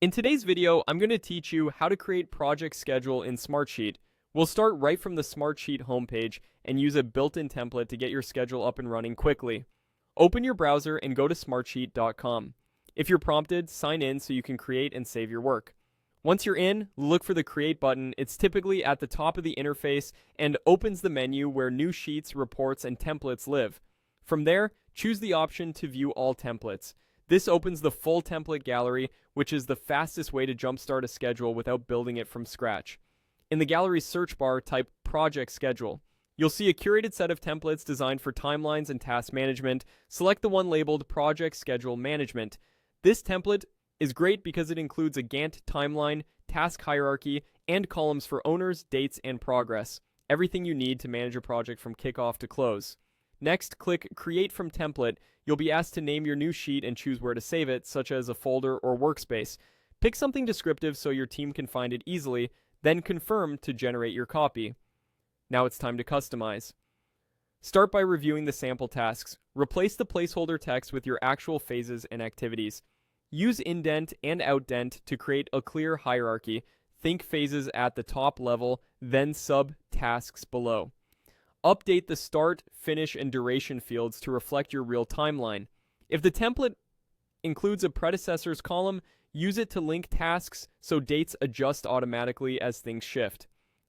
In today's video, I'm going to teach you how to create project schedule in Smartsheet. We'll start right from the Smartsheet homepage and use a built-in template to get your schedule up and running quickly. Open your browser and go to smartsheet.com. If you're prompted, sign in so you can create and save your work. Once you're in, look for the Create button. It's typically at the top of the interface and opens the menu where new sheets, reports, and templates live. From there, choose the option to view all templates. This opens the full template gallery, which is the fastest way to jumpstart a schedule without building it from scratch. In the gallery's search bar, type Project Schedule. You'll see a curated set of templates designed for timelines and task management. Select the one labeled Project Schedule Management. This template is great because it includes a Gantt timeline, task hierarchy, and columns for owners, dates, and progress. Everything you need to manage a project from kickoff to close. Next, click Create from Template. You'll be asked to name your new sheet and choose where to save it, such as a folder or workspace. Pick something descriptive so your team can find it easily, then confirm to generate your copy. Now it's time to customize. Start by reviewing the sample tasks. Replace the placeholder text with your actual phases and activities. Use indent and outdent to create a clear hierarchy. Think phases at the top level, then sub-tasks below. Update the start, finish, and duration fields to reflect your real timeline. If the template includes a predecessor's column, use it to link tasks so dates adjust automatically as things shift.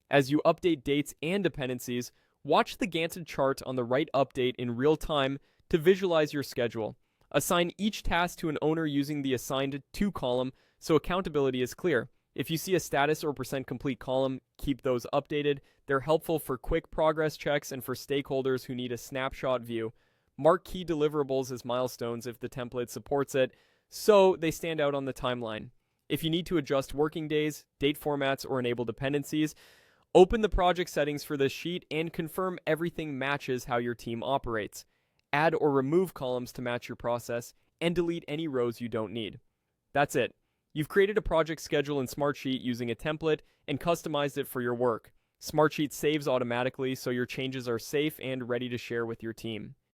As you update dates and dependencies, watch the Gantt chart on the right update in real time to visualize your schedule. Assign each task to an owner using the Assigned To column so accountability is clear. If you see a status or % complete column, keep those updated. They're helpful for quick progress checks and for stakeholders who need a snapshot view. Mark key deliverables as milestones if the template supports it, so they stand out on the timeline. If you need to adjust working days, date formats, or enable dependencies, open the project settings for this sheet and confirm everything matches how your team operates. Add or remove columns to match your process, and delete any rows you don't need. That's it. You've created a project schedule in Smartsheet using a template and customized it for your work. Smartsheet saves automatically so your changes are safe and ready to share with your team.